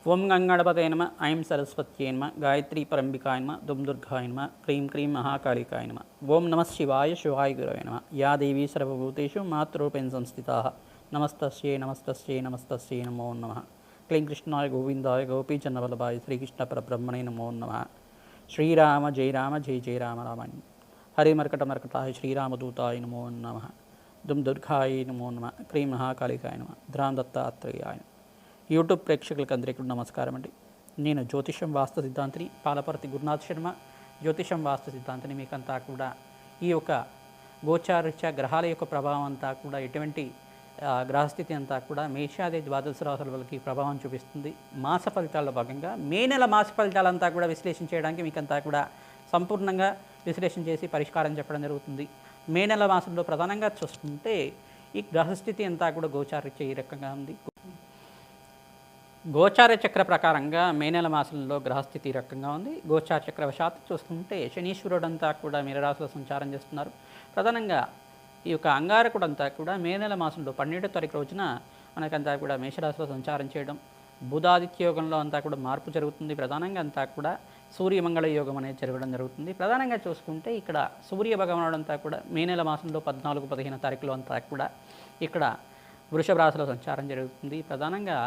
ఓం గంగణపతే నమ ఐం సరస్వత్యై నమ గాయత్రీ పరంబికాయ నమ దుర్గాయ నమ క్రీం క్రీం మహాకాళికాయ నమ ఓం నమ శివాయ శివాయ గురవే నమ యా దేవీ సర్వభూతేషు మాతృరూపేణ సంస్థితా నమస్తస్యై నమస్తస్యై నమస్తస్యై నమో నమః క్లీం కృష్ణాయ గోవిందాయ గోపీచన్నవల్లభాయ శ్రీకృష్ణ పరబ్రహ్మణే నమో నమః శ్రీరామ జయ జయ రామ రామాయ హరి మర్కటాయ శ్రీరామదూతాయ నమో నమః దుర్గాయ నమో నమః క్రీం మహాకాళికాయ నమ ధ్రాం దత్తాత్రేయాయ. యూట్యూబ్ ప్రేక్షకులకు అందరికీ నమస్కారం అండి. నేను జ్యోతిషం వాస్తు సిద్ధాంతిని పాలపర్తి గురునాథ్ శర్మ. జ్యోతిషం వాస్తు సిద్ధాంతిని మీకంతా కూడా ఈ యొక్క గోచారీత్యా గ్రహాల యొక్క ప్రభావం అంతా కూడా ఎటువంటి గ్రహస్థితి అంతా కూడా మేషాది ద్వాదశ రాశుల వాళ్ళకి ప్రభావం చూపిస్తుంది. మాస ఫలితాల్లో భాగంగా మే నెల మాస ఫలితాలంతా కూడా విశ్లేషణ చేయడానికి మీకంతా కూడా సంపూర్ణంగా విశ్లేషణ చేసి పరిష్కారం చెప్పడం జరుగుతుంది. మే నెల మాసంలో ప్రధానంగా చూసుకుంటే ఈ గ్రహస్థితి అంతా కూడా గోచారీత్యా ఈ రకంగా ఉంది. గోచార చక్ర ప్రకారంగా మే నెల మాసంలో గ్రహస్థితి ఈ రకంగా ఉంది. గోచార చక్ర వశాత్తు చూసుకుంటే శనీశ్వరుడు అంతా కూడా మీనరాశిలో సంచారం చేస్తున్నారు. ప్రధానంగా ఈ యొక్క అంగారకుడు అంతా కూడా మే నెల మాసంలో 12వ తారీఖు రోజున మనకంతా కూడా మేషరాశిలో సంచారం చేయడం, బుధాదిత్య యోగంలో అంతా కూడా మార్పు జరుగుతుంది. ప్రధానంగా అంతా కూడా సూర్యమంగళ యోగం అనేది జరగడం జరుగుతుంది. ప్రధానంగా చూసుకుంటే ఇక్కడ సూర్య భగవానుడు అంతా కూడా మే నెల మాసంలో 14, 15 తారీఖులో అంతా కూడా ఇక్కడ వృషభ రాశిలో సంచారం జరుగుతుంది. ప్రధానంగా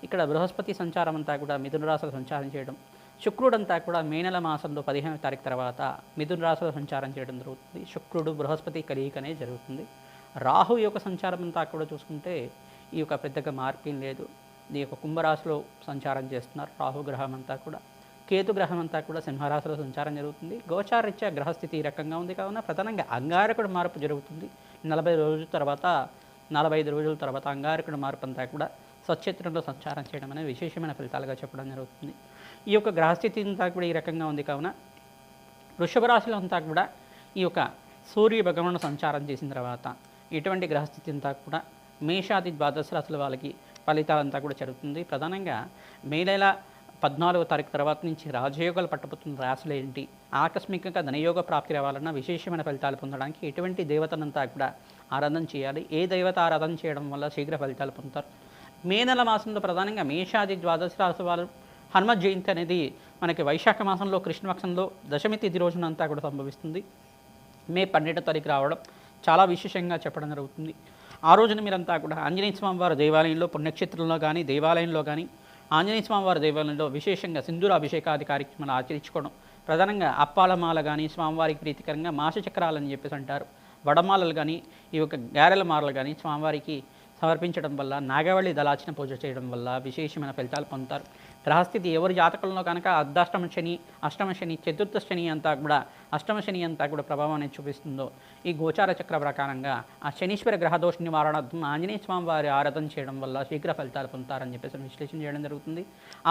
ఇక్కడ బృహస్పతి సంచారం అంతా కూడా మిథున రాశిలో సంచారం చేయడం, శుక్రుడంతా కూడా మే నెల మాసంలో 15వ తారీఖు తర్వాత మిథున రాశిలో సంచారం చేయడం జరుగుతుంది. శుక్రుడు బృహస్పతి కలయిక అనేది జరుగుతుంది. రాహు యొక్క సంచారం అంతా కూడా చూసుకుంటే ఈ యొక్క పెద్దగా మార్పు లేదు. ఈ యొక్క కుంభరాశిలో సంచారం చేస్తున్నారు రాహుగ్రహం అంతా కూడా. కేతు గ్రహం అంతా కూడా సింహరాశిలో సంచారం జరుగుతుంది. గోచారీత్యా గ్రహస్థితి ఈ రకంగా ఉంది కావున ప్రధానంగా అంగారకుడు మార్పు జరుగుతుంది. 45 రోజుల తర్వాత అంగారకుడు మార్పు అంతా కూడా స్వచ్ఛత్రంలో సంచారం చేయడం అనేది విశేషమైన ఫలితాలుగా చెప్పడం జరుగుతుంది. ఈ యొక్క గ్రహస్థితి అంతా కూడా ఈ రకంగా ఉంది కావున వృషభ రాశిలో అంతా కూడా ఈ యొక్క సూర్య భగవానుడు సంచారం చేసిన తర్వాత ఇటువంటి గ్రహస్థితి అంతా కూడా మేషాది ద్వాదశ రాశుల వాళ్ళకి ఫలితాలంతా కూడా జరుగుతుంది. ప్రధానంగా మే నెల 14వ తారీఖు తర్వాత నుంచి రాజయోగాలు పట్టబోతున్న రాశులు ఏంటి, ఆకస్మికంగా ధనయోగ ప్రాప్తి రావాలన్నా విశేషమైన ఫలితాలు పొందడానికి ఎటువంటి దేవతనంతా కూడా ఆరాధన చేయాలి, ఏ దేవత ఆరాధన చేయడం వల్ల శీఘ్ర ఫలితాలు పొందుతారు. మే నెల మాసంలో ప్రధానంగా మేషాది ద్వాదశ రాశి వాళ్ళు హనుమ జయంతి అనేది మనకి వైశాఖ మాసంలో కృష్ణపక్షంలో దశమి తిథి రోజున అంతా కూడా సంభవిస్తుంది. మే 12వ తారీఖు రావడం చాలా విశేషంగా చెప్పడం జరుగుతుంది. ఆ రోజున మీరంతా కూడా ఆంజనేయ స్వామి వారి దేవాలయంలో పుణ్యక్షేత్రంలో కానీ దేవాలయంలో కానీ ఆంజనేయ స్వామి వారి దేవాలయంలో విశేషంగా సింధూర అభిషేకాది కార్యక్రమాలు ఆచరించుకోవడం, ప్రధానంగా అప్పాలమాల కానీ స్వామివారికి ప్రీతికరంగా మాసచక్రాలని చెప్పేసి అంటారు, వడమాలలు కానీ ఈ యొక్క గారెల మాలలు కానీ స్వామివారికి సమర్పించడం వల్ల, నాగవళి దళార్చన పూజ చేయడం వల్ల విశేషమైన ఫలితాలు పొందుతారు. గ్రహస్థితి ఎవరి జాతకంలో కనుక అర్ధాష్టమ శని, అష్టమ శని, చతుర్థ శని అంతా కూడా అష్టమ శని అంతా కూడా ప్రభావం అనేది చూపిస్తుందో ఈ గోచార చక్ర ప్రకారంగా ఆ శనీశ్వర గ్రహదోష నివారణార్థం ఆంజనేయ స్వామి వారి ఆరాధన చేయడం వల్ల శీఘ్ర ఫలితాలు పొందుతారని చెప్పేసి విశ్లేషణ చేయడం జరుగుతుంది.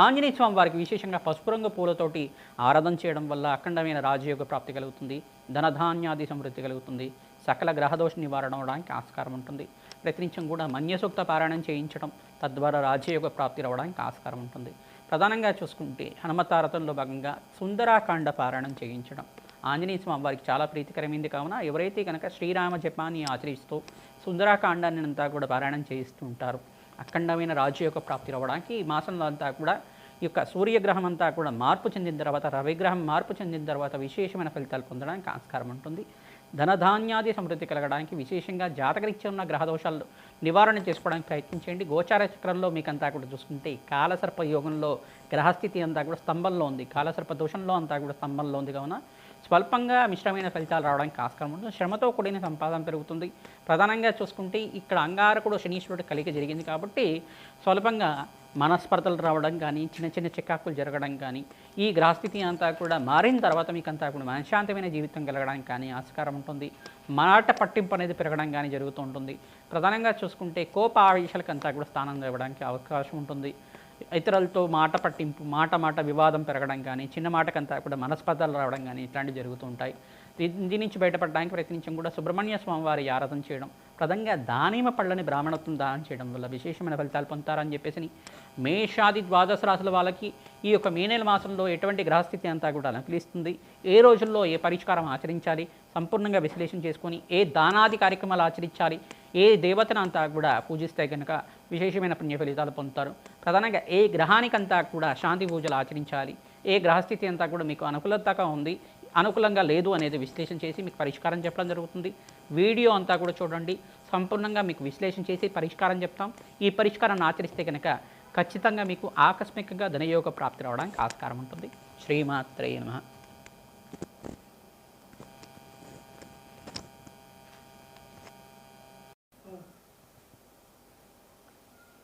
ఆంజనేయ స్వామి వారికి విశేషంగా పసుపు రంగు పూలతోటి ఆరాధన చేయడం వల్ల అఖండమైన రాజయోగ ప్రాప్తి కలుగుతుంది, ధనధాన్యాది సమృద్ధి కలుగుతుంది, సకల గ్రహదోష నివారణ అవడానికి ఆస్కారం ఉంటుంది. ప్రతినిత్యం కూడా మన్యసూక్త పారాయణం చేయించడం తద్వారా రాజయోగ ప్రాప్తి రావడానికి ఆస్కారం ఉంటుంది. ప్రధానంగా చూసుకుంటే హనుమతారతంలో భాగంగా సుందరాకాండ పారాయణం చేయించడం ఆంజనేయ స్వామి వారికి చాలా ప్రీతికరమైంది కావున ఎవరైతే కనుక శ్రీరామ జపాన్ని ఆచరిస్తూ సుందరాకాండాన్ని అంతా కూడా పారాయణం చేయిస్తూ ఉంటారు అఖండమైన రాజయోగ ప్రాప్తి రావడానికి ఈ మాసంలో అంతా కూడా ఈ యొక్క సూర్యగ్రహం అంతా కూడా మార్పు చెందిన తర్వాత రవిగ్రహం మార్పు చెందిన తర్వాత విశేషమైన ఫలితాలు పొందడానికి ఆస్కారం ఉంటుంది. ధనధాన్యాది సమృద్ధి కలగడానికి విశేషంగా జాతకరీత్యా ఉన్న గ్రహదోషాలు నివారణ చేసుకోవడానికి ప్రయత్నించండి. గోచార చక్రంలో మీకంతా కూడా చూసుకుంటే కాలసర్ప యోగంలో గ్రహస్థితి అంతా కూడా స్తంభంలో ఉంది, కాలసర్ప దోషంలో అంతా కూడా స్తంభంలో ఉంది కావున స్వల్పంగా మిశ్రమైన ఫలితాలు రావడానికి ఆస్కారం ఉంటుంది. శ్రమతో కూడిన సంపాదన పెరుగుతుంది. ప్రధానంగా చూసుకుంటే ఇక్కడ అంగారకుడు శనీశ్వరుడు కలిగి జరిగింది కాబట్టి స్వల్పంగా మనస్పర్ధలు రావడం కానీ చిన్న చిన్న చికాకులు జరగడం కానీ ఈ గ్రహస్థితి అంతా కూడా మారిన తర్వాత మీకు అంతా కూడా మనశ్శాంతమైన జీవితం కలగడానికి కానీ ఆస్కారం ఉంటుంది. మాట పట్టింపు అనేది పెరగడం కానీ జరుగుతూ ఉంటుంది. ప్రధానంగా చూసుకుంటే కోప ఆవేశాలకు అంతా కూడా స్థానం ఇవ్వడానికి అవకాశం ఉంటుంది. ఇతరులతో మాట పట్టింపు మాట వివాదం పెరగడం కానీ చిన్న మాటకంతా కూడా మనస్పర్ధలు రావడం కానీ ఇట్లాంటివి జరుగుతూ ఉంటాయి. దీని నుంచి బయటపడడానికి ప్రయత్నించడం కూడా సుబ్రహ్మణ్య స్వామి వారి ఆరాధన చేయడం, ప్రధానంగా దానిమ పళ్ళని బ్రాహ్మణత్వం దానం చేయడం వల్ల విశేషమైన ఫలితాలు పొందుతారని చెప్పేసి మేషాది ద్వాదశ రాశుల వాళ్ళకి ఈ యొక్క మే నెల మాసంలో ఎటువంటి గ్రహస్థితి అంతా కూడా పిలుస్తుంది, ఏ రోజుల్లో ఏ పరిష్కారం ఆచరించాలి సంపూర్ణంగా విశ్లేషణ చేసుకొని ఏ దానాది కార్యక్రమాలు ఆచరించాలి, ఏ దేవతను అంతా కూడా పూజిస్తే కనుక విశేషమైన పుణ్య ఫలితాలు పొందుతారు. ప్రధానంగా ఏ గ్రహానికంతా కూడా శాంతి పూజలు ఆచరించాలి, ఏ గ్రహస్థితి అంతా కూడా మీకు అనుకూలతగా ఉంది, అనుకూలంగా లేదు అనేది విశ్లేషణ చేసి మీకు పరిష్కారం చెప్పడం జరుగుతుంది. వీడియో అంతా కూడా చూడండి, సంపూర్ణంగా మీకు విశ్లేషణ చేసి పరిష్కారం చెప్తాం. ఈ పరిష్కారాన్ని ఆచరిస్తే కనుక ఖచ్చితంగా మీకు ఆకస్మికంగా ధనయోగ ప్రాప్తి రావడానికి ఆస్కారం ఉంటుంది. శ్రీమాత్రే నమః.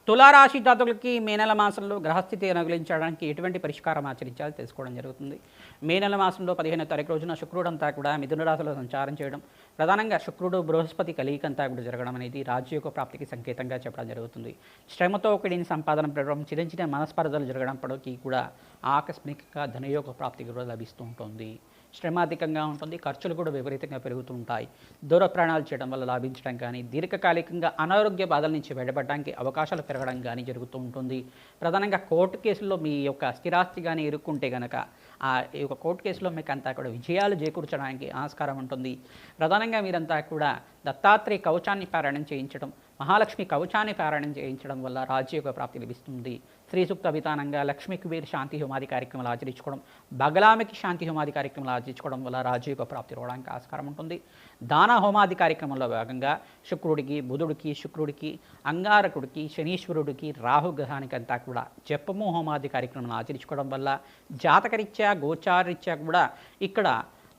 తులారాశి జాతకులకి మే నెల మాసంలో గ్రహస్థితి అనుకూలించడానికి ఎటువంటి పరిష్కారం ఆచరించాలో తెలుసుకోవడం జరుగుతుంది. మే నెల మాసంలో 15వ తారీఖు రోజున శుక్రుడు అంతా కూడా మిథున రాశిలో సంచారం చేయడం, ప్రధానంగా శుక్రుడు బృహస్పతి కలియికంతా కూడా జరగడం అనేది రాజ్యయోగ ప్రాప్తికి సంకేతంగా చెప్పడం జరుగుతుంది. శ్రమతో కూడిన సంపాదన పెరగడం, చిన్న చిన్న మనస్పర్ధలు జరగడంపటికీ కూడా ఆకస్మికంగా ధనయోగ ప్రాప్తి కూడా లభిస్తూ ఉంటుంది. శ్రమ అధికంగా ఉంటుంది, ఖర్చులు కూడా విపరీతంగా పెరుగుతూ ఉంటాయి. దూర ప్రయాణాలు చేయడం వల్ల లాభించడం కానీ, దీర్ఘకాలికంగా అనారోగ్య బాధల నుంచి బయటపడడానికి అవకాశాలు పెరగడం కానీ జరుగుతూ ఉంటుంది. ప్రధానంగా కోర్టు కేసుల్లో మీ యొక్క స్థిరాస్తి కానీ ఇరుక్కుంటే కనుక ఈ యొక్క కోర్టు కేసులో మీకు అంతా కూడా విజయాలు చేకూర్చడానికి ఆస్కారం ఉంటుంది. ప్రధానంగా మీరంతా కూడా దత్తాత్రేయ కవచాన్ని పారాయణం చేయించడం, మహాలక్ష్మి కవచాన్ని పారాయణం చేయించడం వల్ల రాజ్యయోగ ప్రాప్తి లభిస్తుంది. శ్రీ సూక్త విధానంగా లక్ష్మీ కుబేర్ శాంతి హోమాది కార్యక్రమాలు ఆచరించుకోవడం, బగలామికి శాంతి హోమాది కార్యక్రమాలు ఆచరించుకోవడం వల్ల రాజ్యయోగ ప్రాప్తి రావడానికి ఆస్కారం ఉంటుంది. దాన హోమాది కార్యక్రమంలో భాగంగా శుక్రుడికి, బుధుడికి, శుక్రుడికి, అంగారకుడికి, శనీశ్వరుడికి, రాహుగ్రహానికి అంతా కూడా జపము హోమాది కార్యక్రమాలు ఆచరించుకోవడం వల్ల జాతకరీత్యా గోచారరీత్యా కూడా ఇక్కడ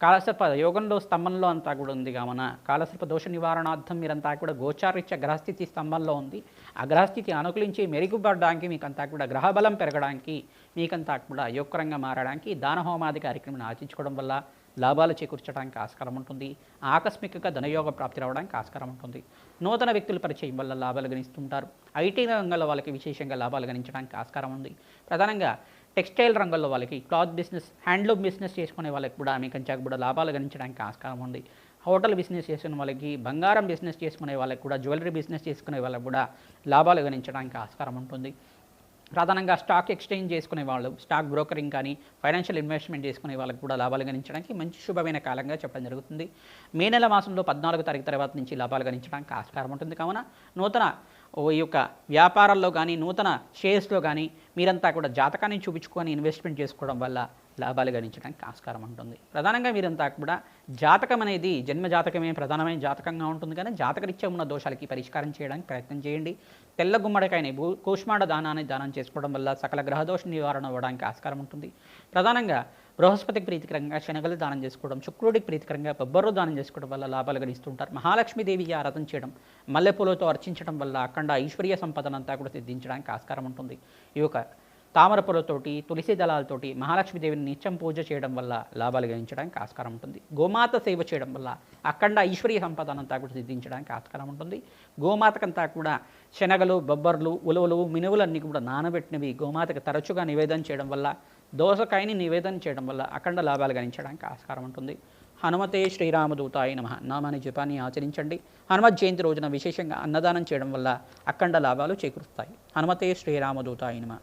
కాలసర్ప యోగంలో స్తంభంలో అంతా కూడా ఉంది కావున కాలసర్ప దోష నివారణార్థం మీరంతా కూడా గోచారరీత్యా గ్రహస్థితి స్తంభంలో ఉంది. ఆ గ్రహస్థితి అనుకూలించి మెరుగుపడడానికి మీకంతా కూడా గ్రహబలం పెరగడానికి మీకంతా కూడా యోగకరంగా మారడానికి దాన హోమాది కార్యక్రమాన్ని ఆచరించుకోవడం వల్ల లాభాలు చేకూర్చడానికి ఆస్కారం ఉంటుంది. ఆకస్మికంగా ధనయోగ ప్రాప్తి రావడానికి ఆస్కారం ఉంటుంది. నూతన వ్యక్తుల పరిచయం వల్ల లాభాలు గణిస్తుంటారు. ఐటీ రంగంలో వాళ్ళకి విశేషంగా లాభాలు గణించడానికి ఆస్కారం ఉంది. ప్రధానంగా టెక్స్టైల్ రంగంలో వాళ్ళకి, క్లాత్ బిజినెస్, హ్యాండ్లూమ్ బిజినెస్ చేసుకునే వాళ్ళకి కూడా మీకంచా కూడా లాభాలు గణించడానికి ఆస్కారం ఉంది. హోటల్ బిజినెస్ చేసుకునే వాళ్ళకి, బంగారం బిజినెస్ చేసుకునే వాళ్ళకి కూడా, జ్యువెలరీ బిజినెస్ చేసుకునే వాళ్ళకి కూడా లాభాలు గణించడానికి ఆస్కారం ఉంటుంది. ప్రధానంగా స్టాక్ ఎక్స్చేంజ్ చేసుకునే వాళ్ళు, స్టాక్ బ్రోకరింగ్ కానీ, ఫైనాన్షియల్ ఇన్వెస్ట్మెంట్ చేసుకునే వాళ్ళకి కూడా లాభాలు గణించడానికి మంచి శుభమైన కాలంగా చెప్పడం జరుగుతుంది. మే నెల మాసంలో 14వ తారీఖు తర్వాత నుంచి లాభాలు గణించడానికి ఆస్కారం ఉంటుంది. కావున నూతన ఈ యొక్క వ్యాపారాల్లో కానీ, నూతన షేర్స్లో కానీ మీరంతా కూడా జాతకాన్ని చూపించుకొని ఇన్వెస్ట్మెంట్ చేసుకోవడం వల్ల లాభాలు గణించడానికి ఆస్కారం ఉంటుంది. ప్రధానంగా మీరంతా కూడా జాతకం అనేది జన్మ జాతకమే ప్రధానమైన జాతకంగా ఉంటుంది, కానీ జాతకరీత్యా ఉన్న దోషాలకి పరిష్కారం చేయడానికి ప్రయత్నం చేయండి. తెల్ల గుమ్మడికాయని కూష్మాండ దానాన్ని దానం చేసుకోవడం వల్ల సకల గ్రహదోష నివారణ అవ్వడానికి ఆస్కారం ఉంటుంది. ప్రధానంగా బృహస్పతికి ప్రీతికరంగా శనగలు దానం చేసుకోవడం, శుక్రుడికి ప్రీతికరంగా బొబ్బర్రు దానం చేసుకోవడం వల్ల లాభాలు గణిస్తుంటారు. మహాలక్ష్మీదేవికి ఆరాధన చేయడం, మల్లెపూలతో అర్చించడం వల్ల అఖండ ఐశ్వర్య సంపదనంతా కూడా సిద్ధించడానికి ఆస్కారం ఉంటుంది. ఈ యొక్క తామర పూలతోటి, తులసి దళాలతోటి మహాలక్ష్మీదేవిని నిత్యం పూజ చేయడం వల్ల లాభాలు గణించడానికి ఆస్కారం ఉంటుంది. గోమాత సేవ చేయడం వల్ల అఖండ ఐశ్వర్య సంపదనంతా కూడా సిద్ధించడానికి ఆస్కారం ఉంటుంది. గోమాతకంతా కూడా శనగలు, బొబ్బర్లు, ఉలువలు, మినువులన్నీ కూడా నానబెట్టినవి గోమాతకు తరచుగా నివేదన చేయడం వల్ల, దోసకాయని నివేదన చేయడం వల్ల అఖండ లాభాలు గణించడానికి ఆస్కారం ఉంటుంది. హనుమతే శ్రీరామదూతాయ నమః నామాన్ని జపాన్ని ఆచరించండి. హనుమత్ జయంతి రోజున విశేషంగా అన్నదానం చేయడం వల్ల అఖండ లాభాలు చేకూరుస్తాయి. హనుమతే శ్రీరామదూతాయ నమః.